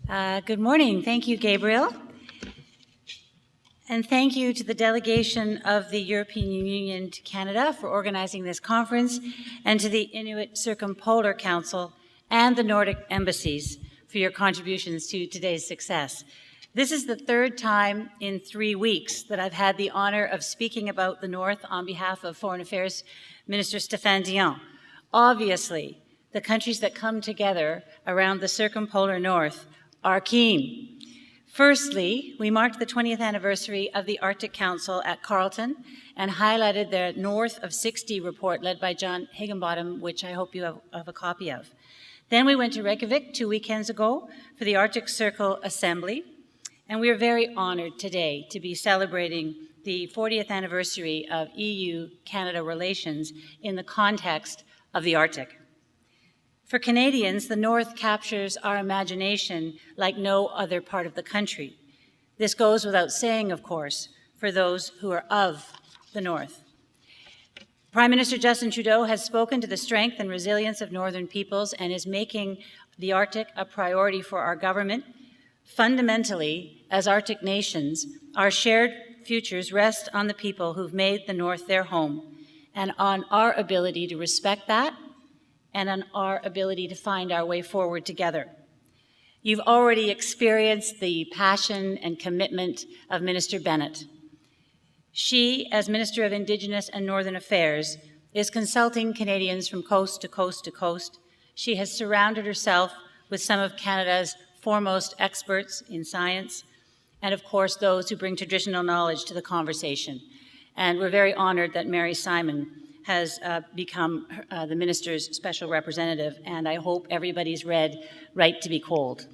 Good morning. Thank you, Gabriel. And thank you to the delegation of the European Union to Canada for organizing this conference, and to the Inuit Circumpolar Council and the Nordic embassies for your contributions to today's success. This is the third time in 3 weeks that I've had the honor of speaking about the North on behalf of Foreign Affairs Minister Stéphane Dion. Obviously, the countries that come together around the circumpolar North are keen. Firstly, we marked the 20th anniversary of the Arctic Council at Carleton and highlighted their North of 60 report led by John Higginbottom, which I hope you have a copy of. Then we went to Reykjavik 2 weekends ago for the Arctic Circle Assembly, and we are very honored today to be celebrating the 40th anniversary of EU-Canada relations in the context of the Arctic. For Canadians, the North captures our imagination like no other part of the country. This goes without saying, of course, for those who are of the North. Prime Minister Justin Trudeau has spoken to the strength and resilience of Northern peoples and is making the Arctic a priority for our government. Fundamentally, as Arctic nations, our shared futures rest on the people who've made the North their home, and on our ability to respect that, and on our ability to find our way forward together. You've already experienced the passion and commitment of Minister Bennett. She, as Minister of Indigenous and Northern Affairs, is consulting Canadians from coast to coast to coast. She has surrounded herself with some of Canada's foremost experts in science, and of course those who bring traditional knowledge to the conversation. And we're very honored that Mary Simon has become the minister's special representative, and I hope everybody's read Right to be Cold.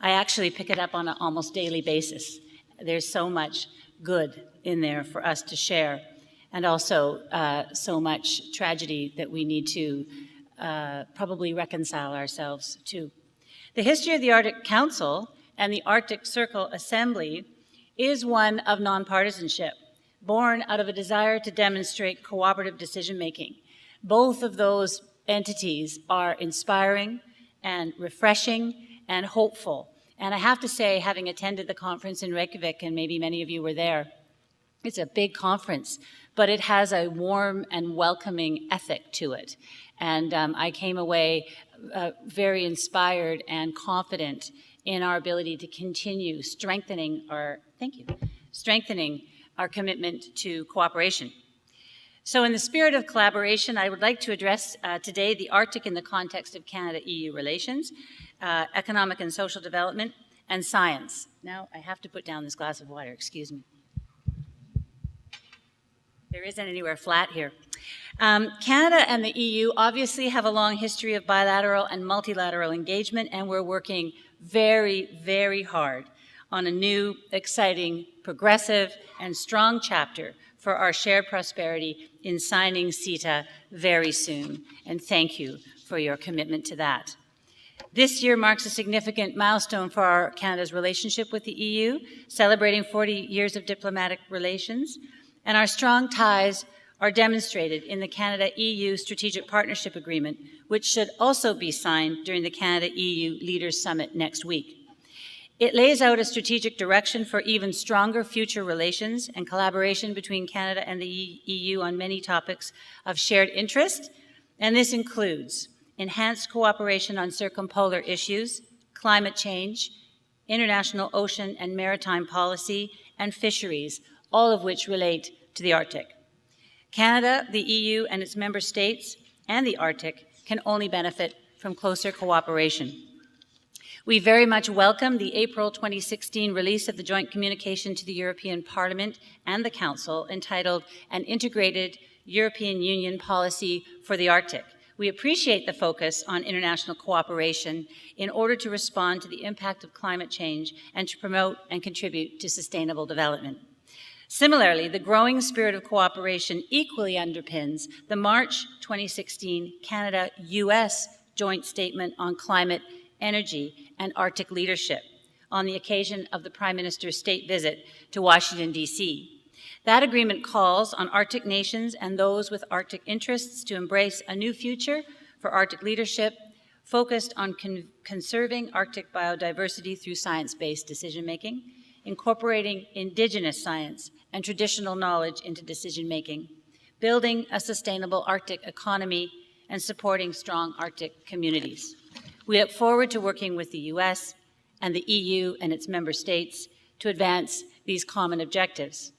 I actually pick it up on an almost daily basis. There's so much good in there for us to share, and also so much tragedy that we need to probably reconcile ourselves to. The history of the Arctic Council and the Arctic Circle Assembly is one of nonpartisanship, born out of a desire to demonstrate cooperative decision-making. Both of those entities are inspiring and refreshing and hopeful. And I have to say, having attended the conference in Reykjavik, and maybe many of you were there, it's a big conference, but it has a warm and welcoming ethic to it. And I came away very inspired and confident in our ability to continue strengthening our commitment to cooperation. So in the spirit of collaboration, I would like to address today the Arctic in the context of Canada-EU relations, economic and social development, and science. Now, I have to put down this glass of water, excuse me. There isn't anywhere flat here. Canada and the EU obviously have a long history of bilateral and multilateral engagement, and we're working very, very hard on a new, exciting, progressive, and strong chapter for our shared prosperity in signing CETA very soon. And thank you for your commitment to that. This year marks a significant milestone for Canada's relationship with the EU, celebrating 40 years of diplomatic relations. And our strong ties are demonstrated in the Canada-EU Strategic Partnership Agreement, which should also be signed during the Canada-EU Leaders Summit next week. It lays out a strategic direction for even stronger future relations and collaboration between Canada and the EU on many topics of shared interest, and this includes enhanced cooperation on circumpolar issues, climate change, international ocean and maritime policy, and fisheries, all of which relate to the Arctic. Canada, the EU, and its member states, and the Arctic can only benefit from closer cooperation. We very much welcome the April 2016 release of the joint communication to the European Parliament and the Council entitled An Integrated European Union Policy for the Arctic. We appreciate the focus on international cooperation in order to respond to the impact of climate change and to promote and contribute to sustainable development. Similarly, the growing spirit of cooperation equally underpins the March 2016 Canada-US joint statement on climate, energy, and Arctic leadership on the occasion of the Prime Minister's state visit to Washington, D.C. That agreement calls on Arctic nations and those with Arctic interests to embrace a new future for Arctic leadership, focused on conserving Arctic biodiversity through science-based decision-making, incorporating indigenous science and traditional knowledge into decision-making, building a sustainable Arctic economy, and supporting strong Arctic communities. We look forward to working with the US and the EU and its member states to advance these common objectives.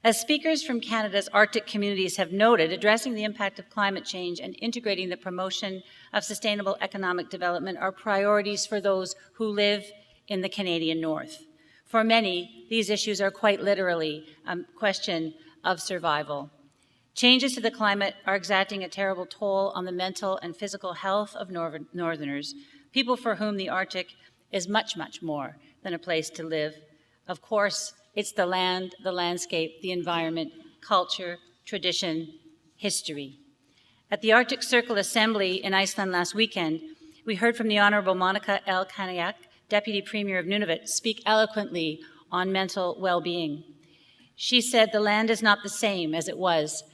As speakers from Canada's Arctic communities have noted, addressing the impact of climate change and integrating the promotion of sustainable economic development are priorities for those who live in the Canadian North. For many, these issues are quite literally a question of survival. Changes to the climate are exacting a terrible toll on the mental and physical health of Northerners, people for whom the Arctic is much, much more than a place to live. Of course, it's the land, the landscape, the environment, culture, tradition, history. At the Arctic Circle Assembly in Iceland last weekend, we heard from the Honorable Monika Elkaniak, Deputy Premier of Nunavut, speak eloquently on mental well-being. She said the land is not the same as it was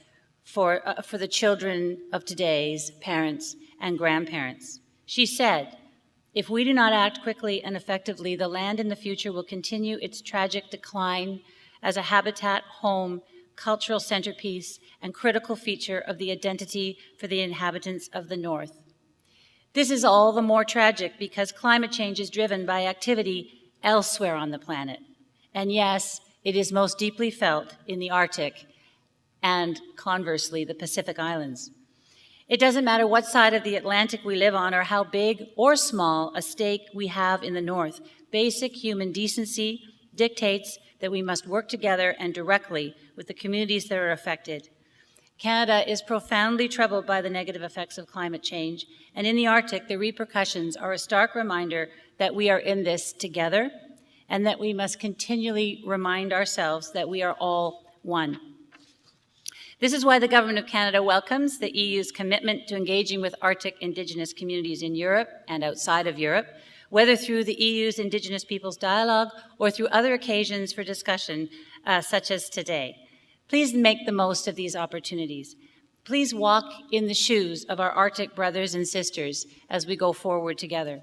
for the children of today's parents and grandparents. She said, if we do not act quickly and effectively, the land in the future will continue its tragic decline as a habitat, home, cultural centerpiece, and critical feature of the identity for the inhabitants of the North. This is all the more tragic because climate change is driven by activity elsewhere on the planet. And yes, it is most deeply felt in the Arctic and, conversely, the Pacific Islands. It doesn't matter what side of the Atlantic we live on or how big or small a stake we have in the North. Basic human decency dictates that we must work together and directly with the communities that are affected. Canada is profoundly troubled by the negative effects of climate change, and in the Arctic, the repercussions are a stark reminder that we are in this together and that we must continually remind ourselves that we are all one. This is why the Government of Canada welcomes the EU's commitment to engaging with Arctic Indigenous communities in Europe and outside of Europe, whether through the EU's Indigenous Peoples Dialogue or through other occasions for discussion, such as today. Please make the most of these opportunities. Please walk in the shoes of our Arctic brothers and sisters as we go forward together.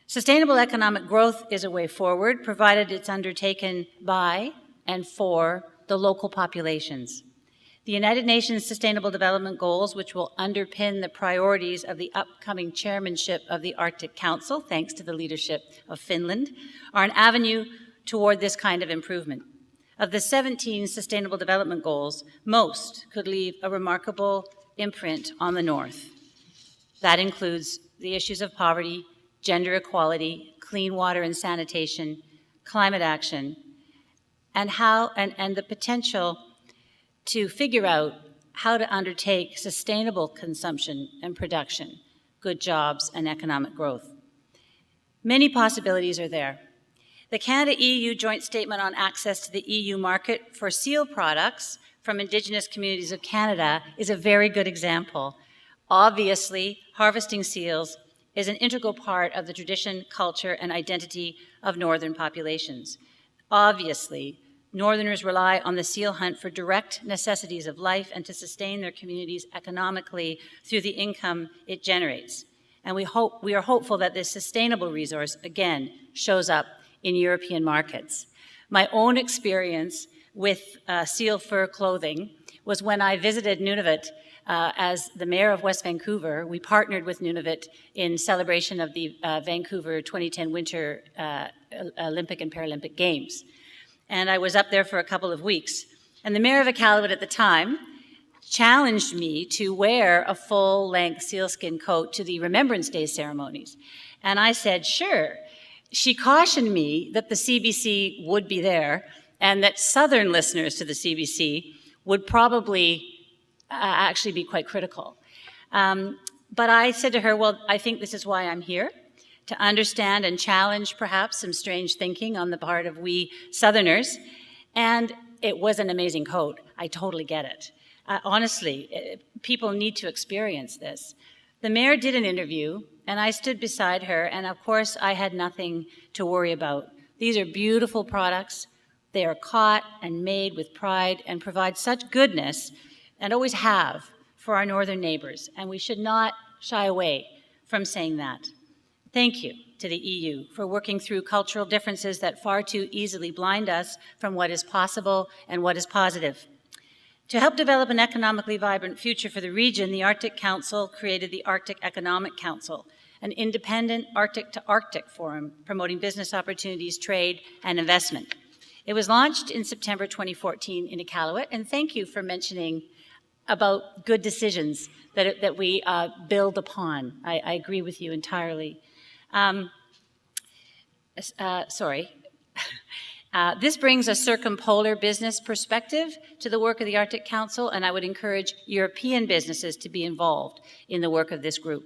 Sustainable economic growth is a way forward, provided it's undertaken by and for the local populations. The United Nations Sustainable Development Goals, which will underpin the priorities of the upcoming chairmanship of the Arctic Council, thanks to the leadership of Finland, are an avenue toward this kind of improvement. Of the 17 Sustainable Development Goals, most could leave a remarkable imprint on the North. That includes the issues of poverty, gender equality, clean water and sanitation, climate action, and the potential to figure out how to undertake sustainable consumption and production, good jobs, and economic growth. Many possibilities are there. The Canada-EU Joint Statement on Access to the EU Market for Seal Products from Indigenous Communities of Canada is a very good example. Obviously, harvesting seals is an integral part of the tradition, culture, and identity of Northern populations. Obviously, Northerners rely on the seal hunt for direct necessities of life and to sustain their communities economically through the income it generates. And we are hopeful that this sustainable resource, again, shows up in European markets. My own experience with seal fur clothing was when I visited Nunavut as the mayor of West Vancouver. We partnered with Nunavut in celebration of the Vancouver 2010 Winter Olympic and Paralympic Games. And I was up there for a couple of weeks. And the mayor of Iqaluit at the time challenged me to wear a full-length sealskin coat to the Remembrance Day ceremonies. And I said, sure. She cautioned me that the CBC would be there and that Southern listeners to the CBC would probably actually be quite critical. But I said to her, well, I think this is why I'm here, to understand and challenge perhaps some strange thinking on the part of we Southerners. And it was an amazing coat. I totally get it. Honestly, people need to experience this. The mayor did an interview, and I stood beside her, and of course I had nothing to worry about. These are beautiful products. They are caught and made with pride and provide such goodness, and always have, for our northern neighbors, and we should not shy away from saying that. Thank you to the EU for working through cultural differences that far too easily blind us from what is possible and what is positive. To help develop an economically vibrant future for the region, the Arctic Council created the Arctic Economic Council, an independent Arctic-to-Arctic forum promoting business opportunities, trade, and investment. It was launched in September 2014 in Iqaluit, and thank you for mentioning about good decisions that we build upon. I agree with you entirely. This brings a circumpolar business perspective to the work of the Arctic Council, and I would encourage European businesses to be involved in the work of this group.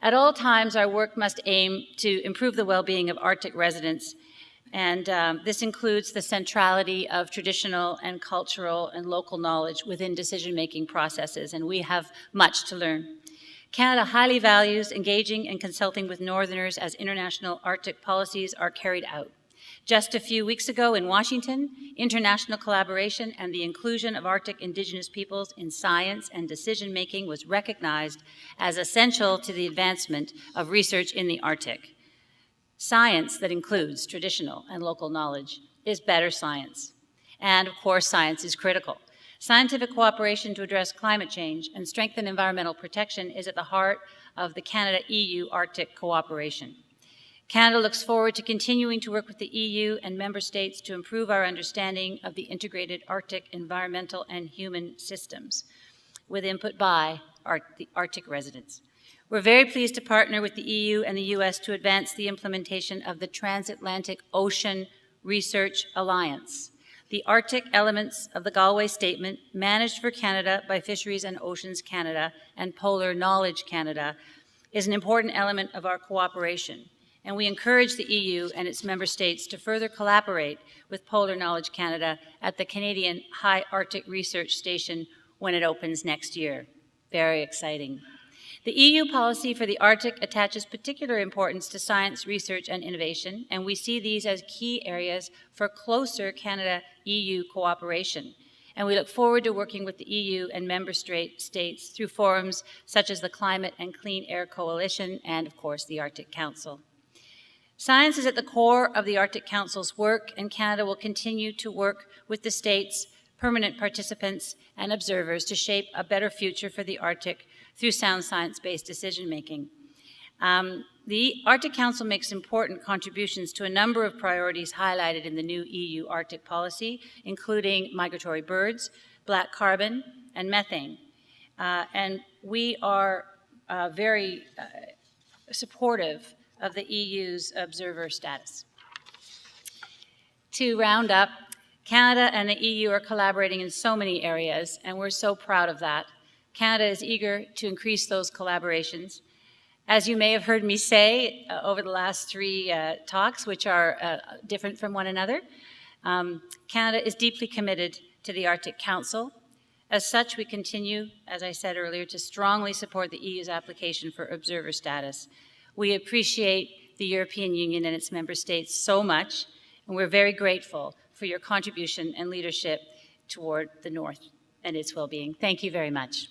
At all times, our work must aim to improve the well-being of Arctic residents, and this includes the centrality of traditional and cultural and local knowledge within decision-making processes, and we have much to learn. Canada highly values engaging and consulting with Northerners as international Arctic policies are carried out. Just a few weeks ago in Washington, international collaboration and the inclusion of Arctic Indigenous peoples in science and decision-making was recognized as essential to the advancement of research in the Arctic. Science that includes traditional and local knowledge is better science. And of course, science is critical. Scientific cooperation to address climate change and strengthen environmental protection is at the heart of the Canada-EU Arctic cooperation. Canada looks forward to continuing to work with the EU and member states to improve our understanding of the integrated Arctic environmental and human systems, with input by the Arctic residents. We're very pleased to partner with the EU and the US to advance the implementation of the Transatlantic Ocean Research Alliance. The Arctic elements of the Galway Statement, managed for Canada by Fisheries and Oceans Canada and Polar Knowledge Canada, is an important element of our cooperation. And we encourage the EU and its member states to further collaborate with Polar Knowledge Canada at the Canadian High Arctic Research Station when it opens next year. Very exciting. The EU policy for the Arctic attaches particular importance to science, research, and innovation, and we see these as key areas for closer Canada-EU cooperation. And we look forward to working with the EU and member states through forums such as the Climate and Clean Air Coalition and, of course, the Arctic Council. Science is at the core of the Arctic Council's work, and Canada will continue to work with the states, permanent participants, and observers to shape a better future for the Arctic through sound science-based decision-making. The Arctic Council makes important contributions to a number of priorities highlighted in the new EU Arctic policy, including migratory birds, black carbon, and methane. And we are very supportive of the EU's observer status. To round up, Canada and the EU are collaborating in so many areas, and we're so proud of that. Canada is eager to increase those collaborations. As you may have heard me say over the last three talks, which are different from one another, Canada is deeply committed to the Arctic Council. As such, we continue, as I said earlier, to strongly support the EU's application for observer status. We appreciate the European Union and its member states so much, and we're very grateful for your contribution and leadership toward the North and its well-being. Thank you very much.